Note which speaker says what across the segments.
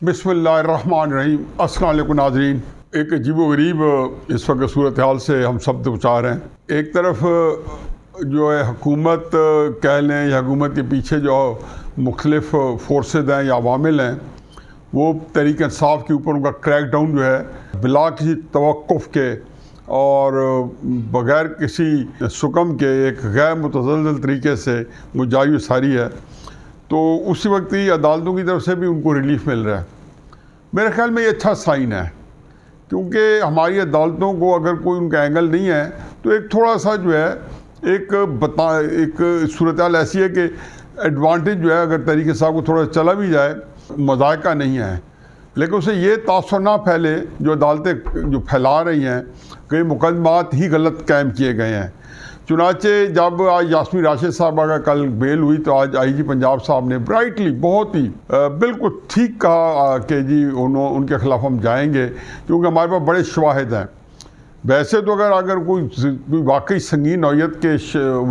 Speaker 1: بسم اللہ الرحمن الرحیم۔ السلام علیکم ناظرین، ایک عجیب و غریب اس وقت صورتحال سے ہم سب دو چار ہیں۔ ایک طرف جو ہے حکومت کہہ لیں یا حکومت کے پیچھے جو مختلف فورسز ہیں یا عوامل ہیں، وہ تحریک انصاف کے اوپر ان کا کریک ڈاؤن جو ہے بلا کسی توقف کے اور بغیر کسی سکم کے ایک غیر متزلزل طریقے سے وہ جاری و ساری ہے، تو اسی وقت ہی عدالتوں کی طرف سے بھی ان کو ریلیف مل رہا ہے۔ میرے خیال میں یہ اچھا سائن ہے، کیونکہ ہماری عدالتوں کو اگر کوئی ان کا اینگل نہیں ہے تو ایک تھوڑا سا جو ہے ایک صورتحال ایسی ہے کہ ایڈوانٹیج جو ہے اگر طریقے صاحب کو تھوڑا چلا بھی جائے مذائقہ نہیں ہے، لیکن اسے یہ تاثر نہ پھیلے جو عدالتیں جو پھیلا رہی ہیں کہ مقدمات ہی غلط قائم کیے گئے ہیں۔ چنانچہ جب آج یاسمین راشد صاحبہ کا کل بیل ہوئی تو آج آئی جی پنجاب صاحب نے برائٹلی بہت ہی بالکل ٹھیک کہا کہ جی ان کے خلاف ہم جائیں گے، کیونکہ ہمارے پاس بڑے شواہد ہیں۔ ویسے تو اگر کوئی واقعی سنگین نوعیت کے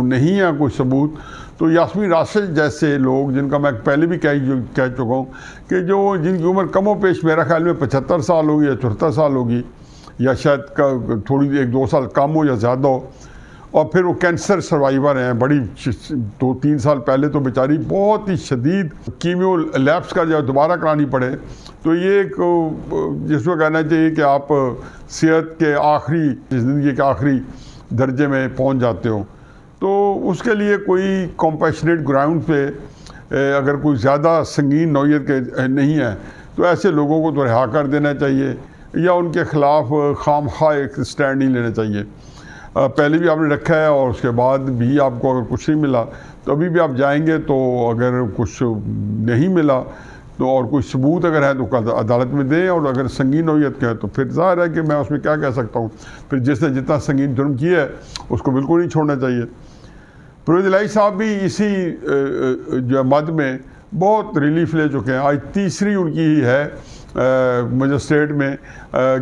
Speaker 1: نہیں ہے کوئی ثبوت، تو یاسمین راشد جیسے لوگ جن کا میں پہلے بھی کہہ چکا ہوں کہ جن کی عمر کم و پیش میرا خیال میں 75 سال ہوگی یا 74 سال ہوگی، یا شاید تھوڑی 1-2 سال کم ہو یا زیادہ ہو، اور پھر وہ کینسر سروائیور ہیں، بڑی 2-3 سال پہلے تو بیچاری بہت ہی شدید کیمیو لیبس کا جب دوبارہ کرانی پڑے، تو یہ ایک جس کو کہنا چاہیے کہ آپ صحت کے زندگی کے آخری درجے میں پہنچ جاتے ہو، تو اس کے لیے کوئی کمپیشنیٹ گراؤنڈ پہ اگر کوئی زیادہ سنگین نوعیت کے نہیں ہے تو ایسے لوگوں کو تو رہا کر دینا چاہیے یا ان کے خلاف خام خواہ ایک سٹینڈ نہیں لینا چاہیے۔ پہلے بھی آپ نے رکھا ہے اور اس کے بعد بھی آپ کو اگر کچھ نہیں ملا تو ابھی بھی آپ جائیں گے، تو اگر کچھ نہیں ملا تو اور کوئی ثبوت اگر ہے تو عدالت میں دیں، اور اگر سنگین نوعیت کا ہے تو پھر ظاہر ہے کہ میں اس میں کیا کہہ سکتا ہوں، پھر جس نے جتنا سنگین جرم کیا ہے اس کو بالکل نہیں چھوڑنا چاہیے۔ پرویز الہی صاحب بھی اسی جو مد میں بہت ریلیف لے چکے ہیں۔ آج تیسری ان کی ہی ہے مجسٹریٹ میں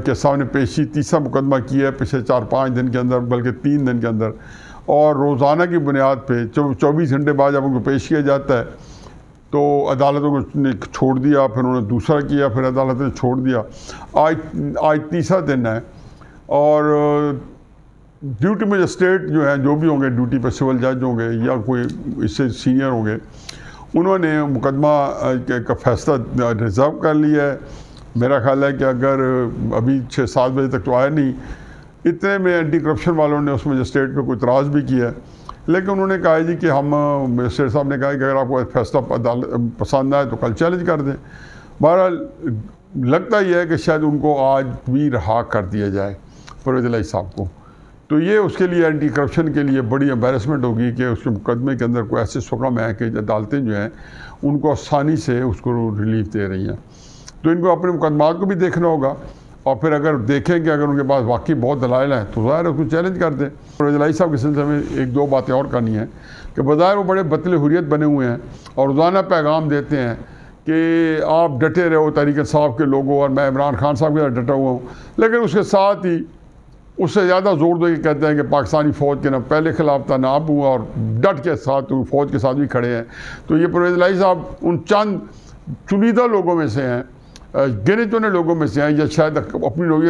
Speaker 1: کے سامنے پیشی، تیسرا مقدمہ کیا ہے پچھلے 4-5 دن کے اندر، بلکہ 3 دن کے اندر، اور روزانہ کی بنیاد پہ 24 گھنٹے بعد جب ان کو پیش کیا جاتا ہے تو عدالتوں نے چھوڑ دیا، پھر انہوں نے دوسرا کیا، پھر عدالت نے چھوڑ دیا۔ آج تیسرا دن ہے، اور ڈیوٹی مجسٹریٹ جو ہیں، جو بھی ہوں گے ڈیوٹی پہ، سول جج ہوں گے یا کوئی اس سے سینئر ہوں گے، انہوں نے مقدمہ کا فیصلہ ریزرو کر لیا ہے۔ میرا خیال ہے کہ اگر ابھی 6-7 بجے تک تو آیا نہیں، اتنے میں اینٹی کرپشن والوں نے اس مجسٹریٹ پہ کوئی اعتراض بھی کیا ہے، لیکن انہوں نے کہا جی کہ مجسٹریٹ صاحب نے کہا کہ اگر آپ کو فیصلہ پسند آئے تو کل چیلنج کر دیں۔ بہرحال لگتا یہ ہے کہ شاید ان کو آج بھی رہا کر دیا جائے پرویز الہی صاحب کو، تو یہ اس کے لیے اینٹی کرپشن کے لیے بڑی امبیرسمنٹ ہوگی کہ اس کے مقدمے کے اندر کوئی ایسے سکم ہیں کہ عدالتیں جو ہیں ان کو آسانی سے اس کو ریلیف دے رہی ہیں۔ تو ان کو اپنے مقدمات کو بھی دیکھنا ہوگا، اور پھر اگر دیکھیں کہ اگر ان کے پاس واقعی بہت دلائل ہیں تو ظاہر ہے اس کو چیلنج کر دیں۔ پرویز الہی صاحب کے سلسلے میں 1-2 باتیں اور کرنی ہیں کہ بظاہر وہ بڑے بطل حریت بنے ہوئے ہیں اور روزانہ پیغام دیتے ہیں کہ آپ ڈٹے رہو تحریک انصاف کے لوگوں، اور میں عمران خان صاحب کے ساتھ ڈٹا ہوا ہوں، لیکن اس کے ساتھ ہی اس سے زیادہ زور دے کے کہتے ہیں کہ پاکستانی فوج کے نہ پہلے خلاف تھا نہ اب ہوا، اور ڈٹ کے ساتھ فوج کے ساتھ بھی کھڑے ہیں۔ تو یہ پرویز الہی صاحب ان چند چنیدہ لوگوں میں سے ہیں، گنے چنے لوگوں میں سے ہیں، یا شاید اپنی لوگ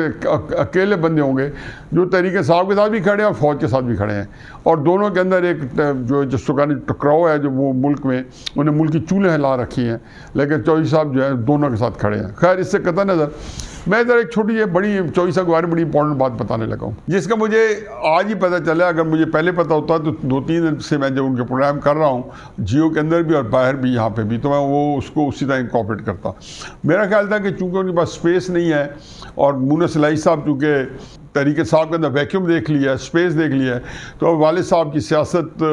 Speaker 1: اکیلے بندے ہوں گے جو تحریک انصاف کے ساتھ بھی کھڑے ہیں اور فوج کے ساتھ بھی کھڑے ہیں، اور دونوں کے اندر ایک جو جس کو کہنے ٹکراؤ ہے جو وہ ملک میں انہیں ملک کی چولیں ہلا رکھی ہیں، لیکن چوہدری صاحب جو ہے دونوں کے ساتھ کھڑے ہیں۔ خیر، اس سے قطع نظر میں ادھر ایک چھوٹی چوہدری صاحب کے بارے میں بڑی امپورٹنٹ بات بتانے لگا ہوں، جس کا مجھے آج ہی پتہ چلا۔ اگر مجھے پہلے پتہ ہوتا تو 2-3 دن سے میں جب ان کے پروگرام کر رہا ہوں جیو کے اندر بھی اور باہر بھی یہاں پہ بھی، تو میں وہ اس کو اسی طرح انکارپوریٹ کرتا۔ میرا خیال تھا کہ چونکہ ان کے پاس اسپیس نہیں ہے، اور مونس الہی صاحب چونکہ تحریک صاحب کے اندر ویکیوم دیکھ لیا ہے، اسپیس دیکھ لیا ہے، تو والد صاحب کی سیاست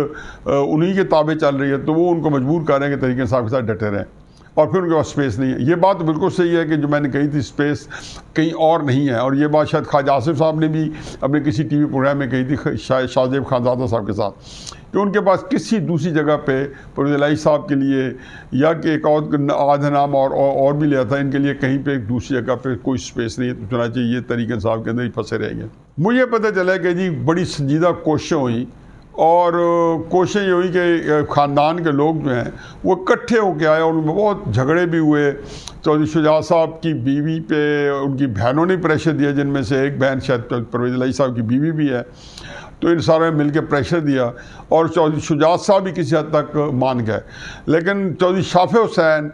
Speaker 1: انہی کے تابع چل رہی ہے، تو وہ ان کو مجبور کر رہے ہیں کہ تحریک صاحب کے ساتھ ڈٹے رہیں، اور پھر ان کے پاس اسپیس نہیں ہے۔ یہ بات بالکل صحیح ہے کہ جو میں نے کہی تھی اسپیس کہیں اور نہیں ہے، اور یہ بات شاید خواجہ آصف صاحب نے بھی اپنے کسی ٹی وی پروگرام میں کہی تھی شاہ زیب خانزادہ صاحب کے ساتھ، کہ ان کے پاس کسی دوسری جگہ پہ پرویز الہی صاحب کے لیے یا کہ ایک آدھا نام اور بھی لیا تھا، ان کے لیے کہیں پہ ایک دوسری جگہ پہ کوئی اسپیس نہیں ہے، تو چنانچہ یہ تحریک انصاف کے اندر ہی پھنسے رہ گئے۔ مجھے پتہ چلا کہ جی بڑی سنجیدہ کوششیں ہوئیں اور کوشش یہ ہوئی کہ خاندان کے لوگ جو ہیں وہ اکٹھے ہو کے آئے اور ان میں بہت جھگڑے بھی ہوئے. چودھری شجاع صاحب کی بیوی پہ ان کی بہنوں نے پریشر دیا، جن میں سے ایک بہن شاید پرویز الہی صاحب کی بیوی بھی ہے. تو ان سارے مل کے پریشر دیا اور چودھری شجاع صاحب بھی کسی حد تک مان گئے. لیکن چودھری شافع حسین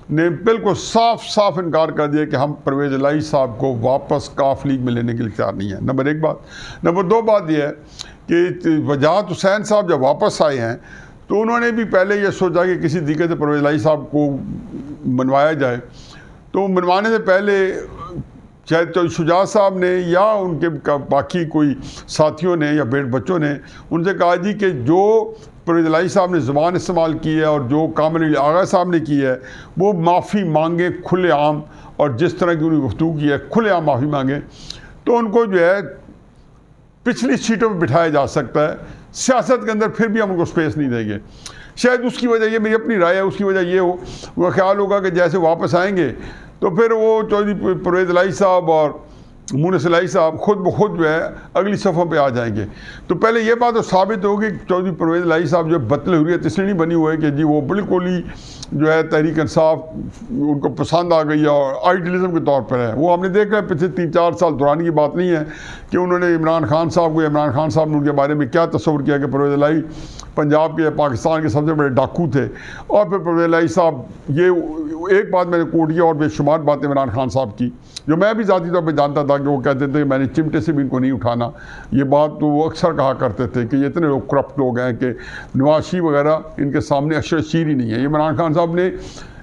Speaker 1: نے بالکل صاف انکار کر دیا کہ ہم پرویز الہی صاحب کو واپس کاف لیگ میں لینے کے لیے تیار نہیں ہیں. نمبر 1 بات. نمبر 2 بات یہ ہے کہ وجاہت حسین صاحب جب واپس آئے ہیں تو انہوں نے بھی پہلے یہ سوچا کہ کسی طریقے سے پرویز الہی صاحب کو منوایا جائے. تو منوانے سے پہلے شاید شجاع صاحب نے یا ان کے باقی کوئی ساتھیوں نے یا بچوں نے ان سے کہا جی کہ جو پرویز الہی صاحب نے زبان استعمال کی ہے اور جو کامل علی آغا صاحب نے کی ہے وہ معافی مانگے کھلے عام، اور جس طرح کی انہوں نے گفتگو کی ہے کھلے عام معافی مانگے. تو ان کو جو ہے پچھلی سیٹوں پہ بٹھایا جا سکتا ہے. سیاست کے اندر پھر بھی ہم ان کو سپیس نہیں دیں گے. شاید اس کی وجہ یہ میری اپنی رائے ہے، اس کی وجہ یہ ہو وہ خیال ہوگا کہ جیسے واپس آئیں گے تو پھر وہ چودھری پرویز الہی صاحب اور مونس الہی صاحب خود بخود جو ہے اگلی صفوں پہ آ جائیں گے. تو پہلے یہ بات تو ثابت ہوگی کہ چودھری پرویز الہی صاحب جو بطل حریت اس لیے نہیں بنی ہوئے کہ جی وہ بالکل ہی جو ہے تحریک انصاف ان کو پسند آ گئی ہے اور آئیڈیلزم کے طور پر ہے. وہ ہم نے دیکھا ہے پچھلے 3-4 سال دوران کی بات نہیں ہے کہ انہوں نے عمران خان صاحب کو، عمران خان صاحب نے ان کے بارے میں کیا تصور کیا کہ پرویز الہی پنجاب کے پاکستان کے سب سے بڑے ڈاکو تھے. اور پھر پرویز الہی صاحب، یہ ایک بات میں نے کوٹ کیا اور بے شمار باتیں عمران خان صاحب کی جو میں بھی ذاتی طور پہ جانتا تھا کہ وہ کہتے تھے کہ میں نے چمٹے سے بھی ان کو نہیں اٹھانا. یہ بات تو وہ اکثر کہا کرتے تھے کہ یہ اتنے لوگ کرپٹ لوگ ہیں کہ نواز شریف وغیرہ ان کے سامنے اشر شیر ہی نہیں ہے. یہ عمران خان صاحب نے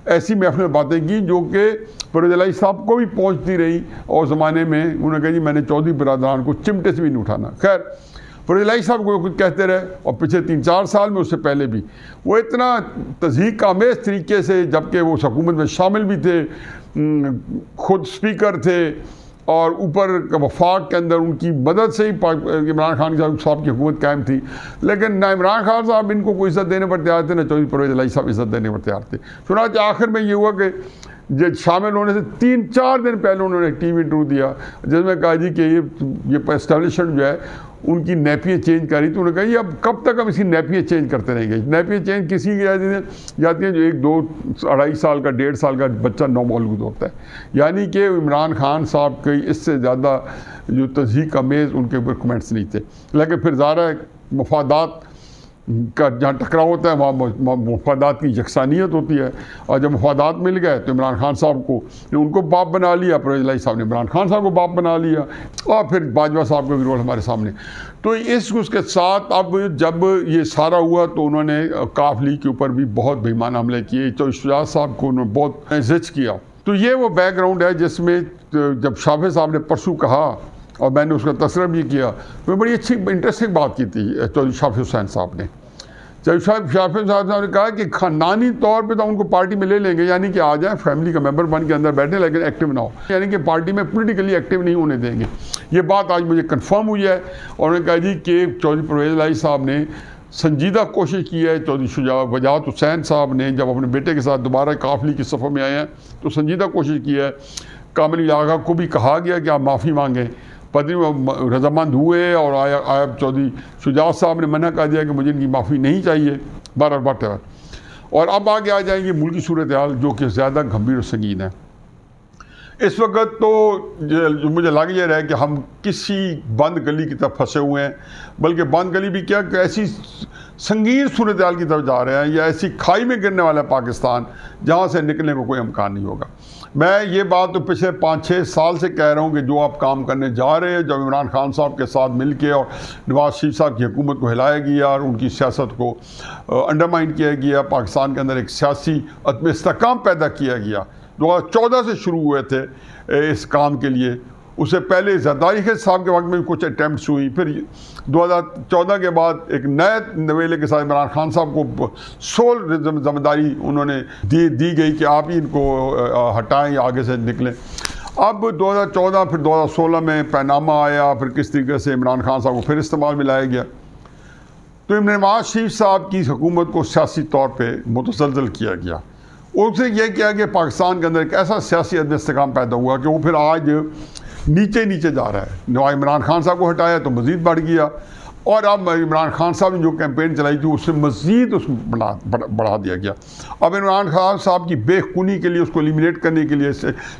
Speaker 1: ایسی محفل میں باتیں کی جو کہ پرویز الہی صاحب کو بھی پہنچتی رہی اور زمانے میں انہوں نے کہا جی میں نے چودھری برادران کو چمٹے سے بھی نہیں اٹھانا. خیر پرویز الہی صاحب کو کچھ کہتے رہے اور پچھلے 3-4 سال میں اس سے پہلے بھی وہ اتنا تضحیک آمیز طریقے سے، جبکہ وہ حکومت میں شامل بھی تھے، خود اسپیکر تھے اور اوپر وفاق کے اندر ان کی مدد سے ہی عمران خان صاحب کی حکومت قائم تھی، لیکن نہ عمران خان صاحب ان کو کوئی عزت دینے پر تیار تھے نہ چودھری پرویز الہی صاحب عزت دینے پر تیار تھے. چنانچہ آخر میں یہ ہوا کہ شامل ہونے سے 3-4 دن پہلے انہوں نے ایک ٹی وی انٹرویو دیا جس میں کہا جی کہ یہ اسٹیبلشمنٹ جو ہے ان کی نیپیاں چینج کر رہی. تو انہوں نے کہا یہ اب کب تک ہم اس کی نیپیاں چینج کرتے رہیں گے؟ نیپیاں چینج کسی کی جاتی ہیں جو 1-2-2.5 سال کا 1.5 سال کا بچہ نومولود ہوتا ہے. یعنی کہ عمران خان صاحب کے اس سے زیادہ جو تضحیک آمیز ان کے اوپر کمنٹس نہیں تھے. لیکن پھر ظاہر ہے مفادات کا جہاں ٹکراؤ ہوتا ہے وہاں مفادات کی یکسانیت ہوتی ہے، اور جب مفادات مل گئے تو عمران خان صاحب کو ان کو باپ بنا لیا، پرویز الہی صاحب نے عمران خان صاحب کو باپ بنا لیا، اور پھر باجوہ صاحب کا بھی رول ہمارے سامنے. تو اس کے ساتھ اب جب یہ سارا ہوا تو انہوں نے کاف لیگ کے اوپر بھی بہت بے ایمان حملے کیے. چودھری شجاع صاحب کو انہوں نے بہت زج کیا. تو یہ وہ بیک گراؤنڈ ہے جس میں جب شافع صاحب نے پرسوں کہا اور میں نے اس کا تذکرہ بھی کیا تو بڑی اچھی انٹرسٹنگ بات کی تھی چودھری شافع حسین صاحب نے. شافع صاحب نے کہا کہ خاندانی طور پہ تو ان کو پارٹی میں لے لیں گے، یعنی کہ آ جائیں فیملی کا ممبر بن کے اندر بیٹھے لیکن ایکٹیو نہ ہو، یعنی کہ پارٹی میں پولیٹیکلی ایکٹیو نہیں ہونے دیں گے. یہ بات آج مجھے کنفرم ہوئی ہے اور انہوں نے کہا جی کہ چودھری پرویز الہی صاحب نے سنجیدہ کوشش کی ہے. چودھری وجاہت حسین صاحب نے جب اپنے بیٹے کے ساتھ دوبارہ کاف لیگ کی صفوں میں آئے ہیں تو سنجیدہ کوشش کی ہے. کامل علی آغا کو بھی کہا گیا کہ آپ معافی مانگیں، پتہ نہیں رضامند ہوئے اور آیا چودھری شجاع صاحب نے منع کر دیا کہ مجھے ان کی معافی نہیں چاہیے. بات اور اب آگے آ جائیں گے ملکی صورتحال جو کہ زیادہ گھمبیر و سنگین ہے. اس وقت تو مجھے لگ یہ رہا ہے کہ ہم کسی بند گلی کی طرف پھنسے ہوئے ہیں، بلکہ بند گلی بھی کیا کہ ایسی سنگین صورتحال کی طرف جا رہے ہیں یا ایسی کھائی میں گرنے والا پاکستان جہاں سے نکلنے کو کوئی امکان نہیں ہوگا. میں یہ بات تو پچھلے 5-6 سال سے کہہ رہا ہوں کہ جو آپ کام کرنے جا رہے ہیں، جب عمران خان صاحب کے ساتھ مل کے اور نواز شریف صاحب کی حکومت کو ہلایا گیا اور ان کی سیاست کو انڈرمائن کیا گیا، پاکستان کے اندر ایک سیاسی عدم استحکام پیدا کیا گیا. 2014 سے شروع ہوئے تھے اس کام کے لیے. اس سے پہلے زرداری صاحب کے وقت میں کچھ اٹیمپٹس ہوئی، پھر 2014 کے بعد ایک نئے نویلے کے ساتھ عمران خان صاحب کو سول ذمہ داری انہوں نے دی گئی کہ آپ ہی ان کو ہٹائیں یا آگے سے نکلیں. اب 2014 پھر 2016 میں پیناما آیا، پھر کس طریقے سے عمران خان صاحب کو پھر استعمال میں لایا گیا. تو نواز شریف صاحب کی حکومت کو سیاسی طور پہ متزلزل کیا گیا. ان سے یہ کیا کہ پاکستان کے اندر ایک ایسا سیاسی عدم استحکام پیدا ہوا کہ وہ پھر آج نیچے جا رہا ہے. عمران خان صاحب کو ہٹایا تو مزید بڑھ گیا. اور اب عمران خان صاحب نے جو کیمپین چلائی تھی اس سے مزید اس بڑھا دیا گیا. اب عمران خان صاحب کی بے خونی کے لیے، اس کو ایلیمینیٹ کرنے کے لیے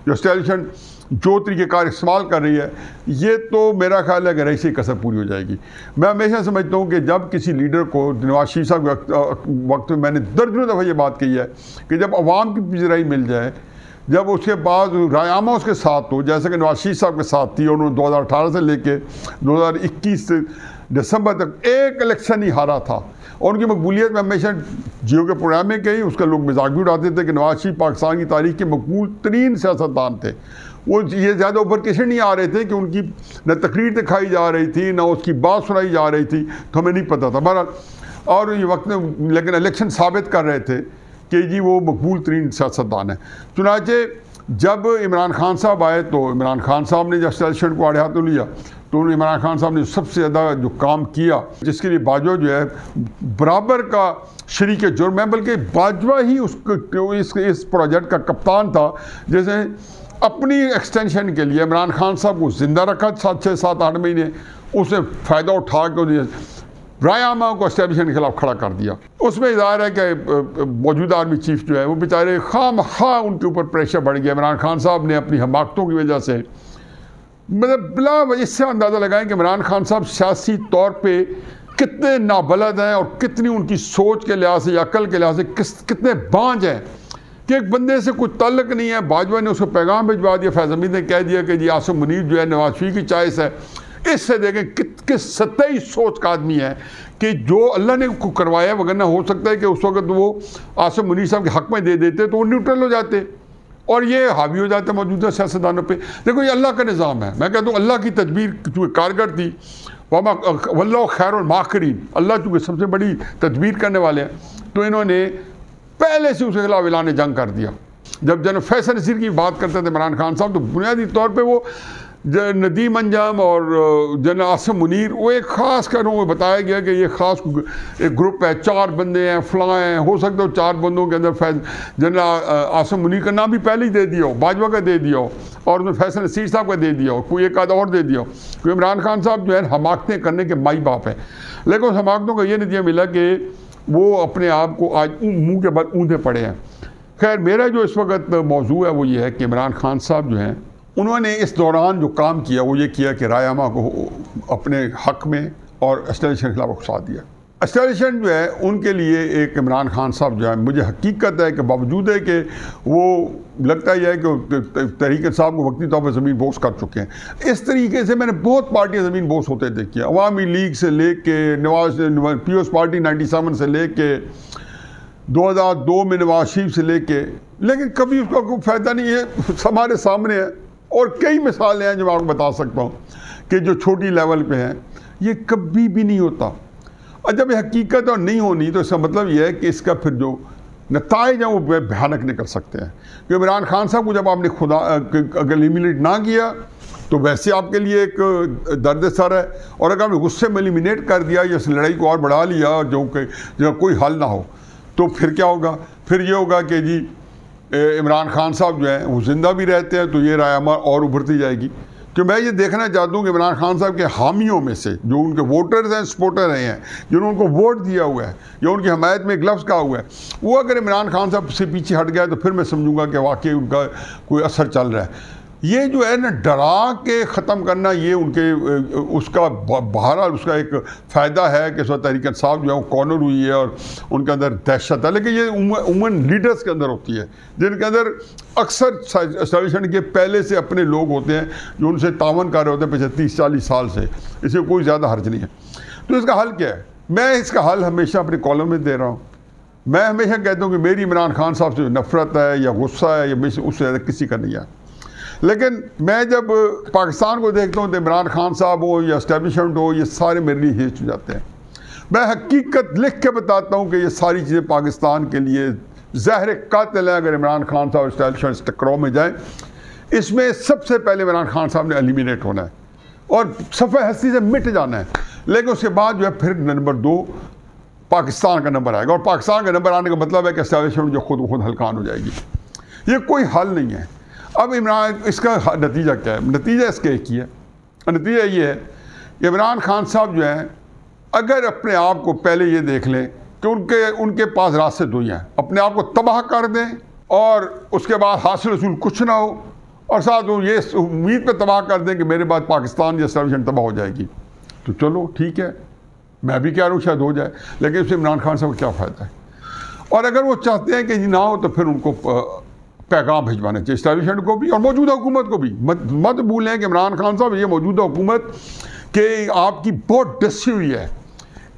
Speaker 1: جو اسٹیبلشمنٹ جو طریقہ کار استعمال کر رہی ہے، یہ تو میرا خیال ہے کہ ایسے ہی کسر پوری ہو جائے گی. میں ہمیشہ سمجھتا ہوں کہ جب کسی لیڈر کو، نواز شریف صاحب کے وقت میں میں نے درجنوں دفعہ یہ بات کہی ہے کہ جب عوام کی پذیرائی مل جائے، جب اس کے بعد رائے عامہ اس کے ساتھ ہو، جیسے کہ نواز شریف صاحب کے ساتھ تھی، اور انہوں نے 2018 سے لے کے 2021 دسمبر تک ایک الیکشن ہی ہارا تھا. اور ان کی مقبولیت میں ہمیشہ جیو کے پروگرام میں کہی، اس کا لوگ مذاق بھی اڑاتے تھے کہ نواز شریف پاکستان کی تاریخ کے مقبول ترین سیاستدان تھے. وہ یہ زیادہ اوپر کیسے نہیں آ رہے تھے کہ ان کی نہ تقریر دکھائی جا رہی تھی، نہ اس کی بات سنائی جا رہی تھی، تو ہمیں نہیں پتہ تھا. بہرحال اور یہ وقت میں لیکن الیکشن ثابت کر رہے تھے کہ جی وہ مقبول ترین سیاستدان ہیں. چنانچہ جب عمران خان صاحب آئے تو عمران خان صاحب نے جب اسٹیبلشمنٹ کو آڑے ہاتھوں لیا تو عمران خان صاحب نے سب سے زیادہ جو کام کیا، جس کے لیے باجوہ جو ہے برابر کا شریک جرم ہے، بلکہ باجوہ ہی اس پروجیکٹ کا کپتان تھا، جیسے اپنی ایکسٹینشن کے لیے عمران خان صاحب کو زندہ رکھا 6 7 8 مہینے، اسے فائدہ اٹھا کے رائے عامہ کو اسٹیبلشمنٹ کے خلاف کھڑا کر دیا. اس میں ظاہر ہے کہ موجودہ آرمی چیف جو ہے وہ بیچارے خواہ ان کے اوپر پریشر بڑھ گیا. عمران خان صاحب نے اپنی حماقتوں کی وجہ سے مطلب بلا وجہ سے اندازہ لگائیں کہ عمران خان صاحب سیاسی طور پہ کتنے نابلد ہیں، اور کتنی ان کی سوچ کے لحاظ سے یا عقل کے لحاظ سے کتنے بانج ہیں کہ ایک بندے سے کوئی تعلق نہیں ہے. باجوہ نے اس کو پیغام بھجوا دیا، فیض حمید نے کہہ دیا کہ جی عاصم منیر جو ہے نواز شریف کی چوائس ہے. اس سے دیکھیں کس سطحی سوچ کا آدمی ہے کہ جو اللہ نے کروایا، وگرنہ ہو سکتا ہے کہ اس وقت وہ عاصم منیر صاحب کے حق میں دے دیتے تو وہ نیوٹرل ہو جاتے اور یہ حاوی ہو جاتے موجودہ سیاستدانوں پہ. دیکھو یہ اللہ کا نظام ہے. میں کہتا ہوں اللہ کی تدبیر چونکہ کارگر تھی، واللہ خیر الماکرین، اللہ چونکہ سب سے بڑی تدبیر کرنے والے ہیں، تو انہوں نے پہلے سے اس کے خلاف اعلان جنگ کر دیا. جب جنرل فیصل نصیر کی بات کرتے تھے عمران خان صاحب، تو بنیادی طور پہ وہ ندیم انجم اور جنرل عاصم منیر، وہ ایک خاص کروں میں بتایا گیا کہ یہ خاص ایک گروپ ہے، 4 بندے ہیں، فلاں ہیں. ہو سکتا ہے 4 بندوں کے اندر جنرل عاصم منیر کا نام بھی پہلے ہی دے دیا ہو، باجوہ کا دے دیا ہو، اور انہوں نے فیصل نصیر صاحب کا دے دیا ہو، کوئی ایک آدھ اور دے دیا ہو. کیونکہ عمران خان صاحب جو ہے حماقتیں کرنے کے مائی باپ ہیں. لیکن اس حماقتوں کا یہ نتیجہ ملا کہ وہ اپنے آپ کو آج منہ کے بل اوندھے پڑے ہیں. خیر میرا جو اس وقت موضوع ہے وہ یہ ہے کہ عمران خان صاحب جو ہیں انہوں نے اس دوران جو کام کیا وہ یہ کیا کہ رائے عامہ کو اپنے حق میں اور اسٹیبلشمنٹ کے خلاف اکسا دیا. اسٹیبلشمنٹ جو ہے ان کے لیے ایک عمران خان صاحب جو ہے، مجھے حقیقت ہے کہ باوجود ہے کہ وہ لگتا ہی ہے کہ تحریک انصاف کو وقتی طور پر زمین بوس کر چکے ہیں. اس طریقے سے میں نے بہت پارٹیاں زمین بوس ہوتے دیکھی ہیں، عوامی لیگ سے لے کے پیپلز پارٹی 97 سے لے کے 2002 میں نواز شریف سے لے کے، لیکن کبھی اس کا کوئی فائدہ نہیں ہے. ہمارے سامنے ہے اور کئی مثالیں ہیں جو میں آپ کو بتا سکتا ہوں کہ جو چھوٹی لیول پہ ہیں، یہ کبھی بھی نہیں ہوتا. اور جب یہ حقیقت اور نہیں ہونی تو اس کا مطلب یہ ہے کہ اس کا پھر جو نتائج ہیں وہ بھیانک نکل سکتے ہیں. کہ عمران خان صاحب کو جب آپ نے اگر ایلیمینیٹ نہ کیا تو ویسے آپ کے لیے ایک درد سر ہے، اور اگر آپ نے غصے میں ایلیمینیٹ کر دیا یا اس لڑائی کو اور بڑھا لیا اور جو کوئی حل نہ ہو تو پھر کیا ہوگا؟ پھر یہ ہوگا کہ جی عمران خان صاحب جو ہیں وہ زندہ بھی رہتے ہیں تو یہ رائے عامہ اور ابھرتی جائے گی. کہ میں یہ دیکھنا چاہتا ہوں کہ عمران خان صاحب کے حامیوں میں سے جو ان کے ووٹرز ہیں، سپورٹر رہے ہیں، جنہوں نے ان کو ووٹ دیا ہوا ہے یا ان کی حمایت میں ایک لفظ کہا ہوا ہے، وہ اگر عمران خان صاحب سے پیچھے ہٹ گیا تو پھر میں سمجھوں گا کہ واقعی ان کا کوئی اثر چل رہا ہے. یہ جو ہے نا ڈرا کے ختم کرنا، یہ ان کے اس کا بہرحال اس کا ایک فائدہ ہے کہ اس وقت تحریک انصاف جو ہے وہ کارنر ہوئی ہے اور ان کے اندر دہشت ہے. لیکن یہ عموماً لیڈرز کے اندر ہوتی ہے جن کے اندر اکثر اسٹیبلشمنٹ کے پہلے سے اپنے لوگ ہوتے ہیں جو ان سے تعاون کر رہے ہوتے ہیں پچھلے 30-40 سال سے. اس میں کوئی زیادہ حرج نہیں ہے. تو اس کا حل کیا ہے؟ میں اس کا حل ہمیشہ اپنے کالم میں دے رہا ہوں. میں ہمیشہ کہتا ہوں کہ میری عمران خان صاحب سے نفرت ہے یا غصہ ہے یا اس سے زیادہ کسی کا نہیں ہے. لیکن میں جب پاکستان کو دیکھتا ہوں تو عمران خان صاحب ہو یا اسٹیبلشمنٹ ہو، یہ سارے میرے لیے ہیچ ہو جاتے ہیں. میں حقیقت لکھ کے بتاتا ہوں کہ یہ ساری چیزیں پاکستان کے لیے زہر قاتل ہیں اگر عمران خان صاحب اسٹیبلشمنٹ ٹکراؤ میں جائیں. اس میں سب سے پہلے عمران خان صاحب نے ایلیمینیٹ ہونا ہے اور صفحہ ہستی سے مٹ جانا ہے. لیکن اس کے بعد جو ہے پھر نمبر 2 پاکستان کا نمبر آئے گا، اور پاکستان کا نمبر آنے کا مطلب ہے کہ اسٹیبلشمنٹ جو خود ہلکان ہو جائے گی. یہ کوئی حل نہیں ہے. اب عمران اس کا نتیجہ کیا ہے؟ نتیجہ اس کا ایک ہی ہے. نتیجہ یہ ہے کہ عمران خان صاحب جو ہیں اگر اپنے آپ کو پہلے یہ دیکھ لیں کہ ان کے پاس راستے دو ہی ہیں، اپنے آپ کو تباہ کر دیں اور اس کے بعد حاصل رسول کچھ نہ ہو، اور ساتھ وہ یہ امید پہ تباہ کر دیں کہ میرے بعد پاکستان یا اسٹیبلشمنٹ تباہ ہو جائے گی، تو چلو ٹھیک ہے، میں بھی کہہ رہا ہوں شاید ہو جائے، لیکن اس سے عمران خان صاحب کو کیا فائدہ ہے؟ اور اگر وہ چاہتے ہیں کہ نہ ہو تو پھر ان کو پیغام بھجوانا چاہیے اسٹیبلشمنٹ کو بھی اور موجودہ حکومت کو بھی۔ مت بھولیں کہ عمران خان صاحب یہ موجودہ حکومت کہ آپ کی بہت ڈسی ہوئی ہے،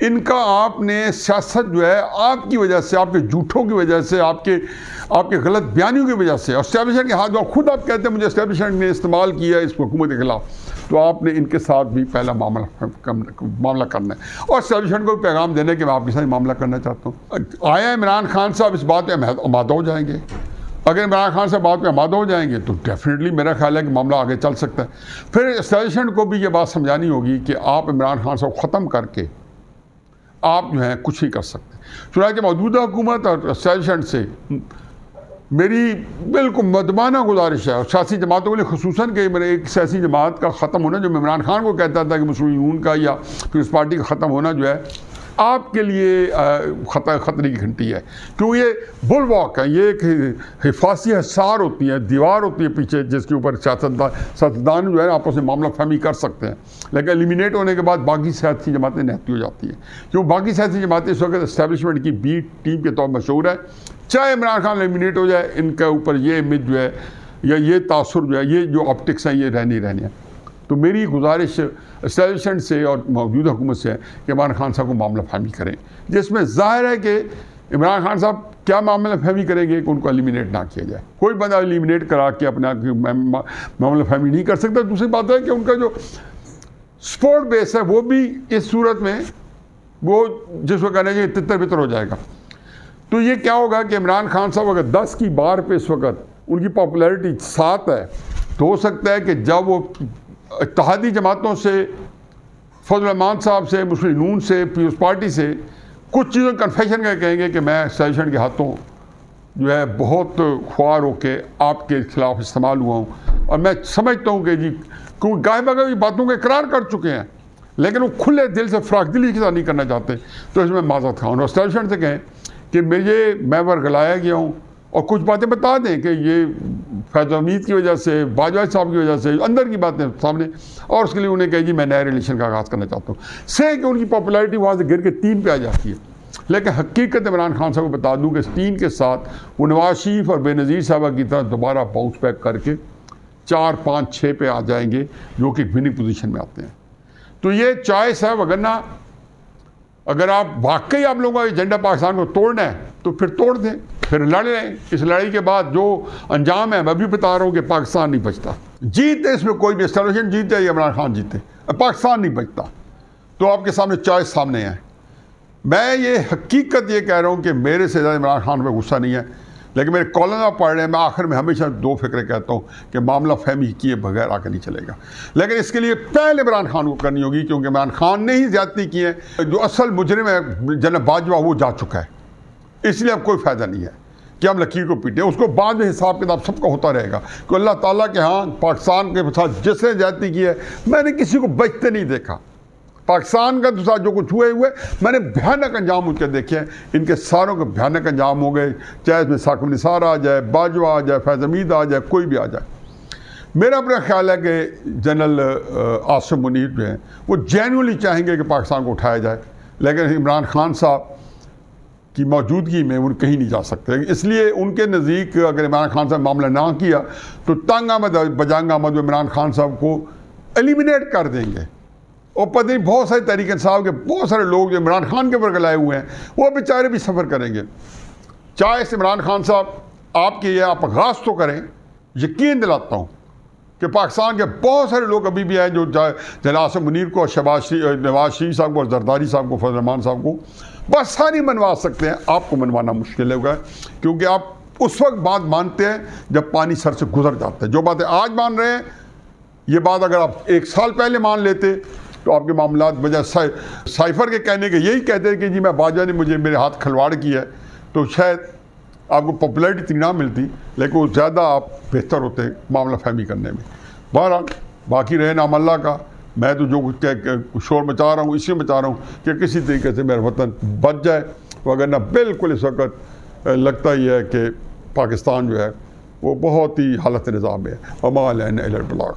Speaker 1: ان کا آپ نے سیاست جو ہے آپ کی وجہ سے، آپ کے جھوٹوں کی وجہ سے، آپ کے غلط بیانیوں کی وجہ سے، اور اسٹیبلشمنٹ کے ہاتھ، خود آپ کہتے ہیں مجھے اسٹیبلشمنٹ نے استعمال کیا ہے اس حکومت کے خلاف، تو آپ نے ان کے ساتھ بھی پہلا معاملہ کرنا ہے اور اسٹیبلشمنٹ کو بھی پیغام دینا ہے کہ میں آپ کے ساتھ معاملہ کرنا چاہتا ہوں۔ آیا عمران خان صاحب اس بات پہ آمادہ ہو جائیں گے؟ اگر عمران خان صاحب بات پہ آمادہ ہو جائیں گے تو ڈیفینیٹلی میرا خیال ہے کہ معاملہ آگے چل سکتا ہے۔ پھر اسٹیبلشمنٹ کو بھی یہ بات سمجھانی ہوگی کہ آپ عمران خان صاحب ختم کر کے آپ جو ہیں کچھ نہیں کر سکتے۔ چنانچہ موجودہ حکومت اور اسٹیبلشمنٹ سے میری بالکل مدمانہ گزارش ہے، اور سیاسی جماعتوں کے لیے خصوصاً کہ میرے ایک سیاسی جماعت کا ختم ہونا جو عمران خان کو کہتا تھا کہ مسلم یونین کا یا پیپلز پارٹی کا ختم ہونا جو ہے آپ کے لیے خطرے کی گھنٹی ہے، کیوں یہ بل واک ہے، یہ ایک حفاظتی حصار ہوتی ہے، دیوار ہوتی ہے پیچھے جس کے اوپر سیاستدان جو ہے آپس میں معاملہ فہمی کر سکتے ہیں، لیکن ایلیمینیٹ ہونے کے بعد باقی سیاسی جماعتیں نہتی ہو جاتی ہیں، کیوں باقی سیاسی جماعتیں اس وقت اسٹیبلشمنٹ کی بی ٹیم کے طور پر مشہور ہے، چاہے عمران خان ایلیمینیٹ ہو جائے ان کے اوپر یہ امیج جو ہے یا یہ تاثر جو ہے، یہ جو آپٹکس ہیں یہ رہنی ہیں۔ تو میری گزارش اسٹیبلشمنٹ سے اور موجودہ حکومت سے ہے کہ عمران خان صاحب کو معاملہ فہمی کریں، جس میں ظاہر ہے کہ عمران خان صاحب کیا معاملہ فہمی کریں گے کہ ان کو ایلیمینیٹ نہ کیا جائے۔ کوئی بندہ ایلیمینیٹ کرا کے اپنے آپ کی معاملہ فہمی نہیں کر سکتا۔ دوسری بات ہے کہ ان کا جو سپورٹ بیس ہے وہ بھی اس صورت میں وہ جس کو کہنا چاہیے تتر بتر ہو جائے گا۔ تو یہ کیا ہوگا کہ عمران خان صاحب اگر 10 کی بار پہ اس وقت ان کی پاپولیرٹی 7 ہے، تو ہو سکتا ہے کہ جب وہ اتحادی جماعتوں سے، فضل الرحمان صاحب سے، مسلم نون سے، پیپلز پارٹی سے کچھ چیزوں کنفیشن کا کہیں گے کہ میں اسٹیبلشمنٹ کے ہاتھوں جو ہے بہت خوار ہو کے آپ کے خلاف استعمال ہوا ہوں، اور میں سمجھتا ہوں کہ جی کیونکہ گاہے بگاہے باتوں کا اقرار کر چکے ہیں لیکن وہ کھلے دل سے فراخ دلی کے ساتھ نہیں کرنا چاہتے، تو اس میں معذرت خواہ ہوں۔ اور اسٹیبلشمنٹ سے کہیں کہ میں ورگلایا گیا ہوں، اور کچھ باتیں بتا دیں کہ یہ فیض حمید کی وجہ سے، باجوہ صاحب کی وجہ سے، اندر کی باتیں سامنے، اور اس کے لیے انہیں کہا جی میں نئے ریلیشن کا آغاز کرنا چاہتا ہوں، سے کہ ان کی پاپولیرٹی وہاں سے گر کے 3 پہ آ جاتی ہے۔ لیکن حقیقت عمران خان صاحب کو بتا دوں کہ 3 کے ساتھ وہ نواز شریف اور بے نظیر صاحبہ کی طرح دوبارہ باؤنس بیک کر کے 4 5 6 پہ آ جائیں گے، جو کہ وننگ پوزیشن میں آتے ہیں۔ تو یہ چوائس ہے، وگرنہ اگر آپ واقعی آپ لوگوں کا ایجنڈا پاکستان کو توڑنا ہے تو پھر توڑ دیں، پھر لڑ لیں۔ اس لڑائی کے بعد جو انجام ہے میں بھی بتا رہا ہوں کہ پاکستان نہیں بچتا، جیتے اس میں کوئی بھی اسٹیبلشمنٹ جیتے یا عمران خان جیتے، پاکستان نہیں بچتا۔ تو آپ کے سامنے چوائس سامنے ہے۔ میں یہ حقیقت یہ کہہ رہا ہوں کہ میرے سے زیادہ عمران خان پہ غصہ نہیں ہے، لیکن میرے کالم آپ پڑھ رہے ہیں، میں آخر میں ہمیشہ 2 فکریں کہتا ہوں کہ معاملہ فہمی کیے بغیر آگے نہیں چلے گا، لیکن اس کے لیے پہلے عمران خان کو کرنی ہوگی، کیونکہ عمران خان نے ہی زیادتی کی ہے۔ جو اصل مجرم ہے جناب باجوہ وہ جا چکا ہے، اس لیے اب کوئی فائدہ نہیں ہے کہ ہم لکیر کو پیٹیں، اس کو بعد میں حساب کتاب سب کا ہوتا رہے گا، کہ اللہ تعالیٰ کے ہاں پاکستان کے ساتھ جس نے زیادتی کی ہے میں نے کسی کو بچتے نہیں دیکھا۔ پاکستان کا تو ساتھ جو کچھ ہوئے میں نے بھیانک انجام ان کے دیکھے ہیں، ان کے ساروں کے بھیانک انجام ہو گئے، چاہے اس میں ثاقب نثار آ جائے، باجوہ آ جائے، فیض حمید آ جائے، کوئی بھی آ جائے۔ میرا اپنا خیال ہے کہ جنرل عاصم منیر جو ہیں وہ جینولی چاہیں گے کہ پاکستان کو اٹھایا جائے، لیکن عمران خان صاحب کی موجودگی میں وہ کہیں نہیں جا سکتے، اس لیے ان کے نزدیک اگر عمران خان صاحب معاملہ نہ کیا تو تنگ آمد بجانگ آمد عمران خان صاحب کو ایلیمینیٹ کر دیں گے۔ اور پتہ نہیں بہت سارے تحریک انصاف کے بہت سارے لوگ جو عمران خان کے اوپر گلائے ہوئے ہیں وہ بیچارے بھی سفر کریں گے۔ چاہے عمران خان صاحب آپ کے یہ آپ آغاز تو کریں، یقین دلاتا ہوں کہ پاکستان کے بہت سارے لوگ ابھی بھی ہیں جو جناب عاصم منیر کو، نواز شریف صاحب کو، اور زرداری صاحب کو، فضل الرحمان صاحب کو بس ساری منوا سکتے ہیں، آپ کو منوانا مشکل ہوگا، کیونکہ آپ اس وقت بات مانتے ہیں جب پانی سر سے گزر جاتا ہے۔ جو باتیں آج مان رہے ہیں یہ بات اگر آپ 1 سال پہلے مان لیتے تو آپ کے معاملات بجائے سائفر کے کہنے کے یہی کہتے کہ جی میں باجوہ نے مجھے میرے ہاتھ کھلواڑ کیا ہے، تو شاید آپ کو پاپولیرٹی اتنی نہ ملتی، لیکن وہ زیادہ آپ بہتر ہوتے معاملہ فہمی کرنے میں۔ بہرحال باقی رہے نام اللہ کا، میں تو جو کچھ شور مچا رہا ہوں اسی مچا رہا ہوں کہ کسی طریقے سے میرا وطن بچ جائے، وگرنہ بالکل اس وقت لگتا ہی ہے کہ پاکستان جو ہے وہ بہت ہی حالت نظام میں ہے۔ وما علینا الا البلاغ۔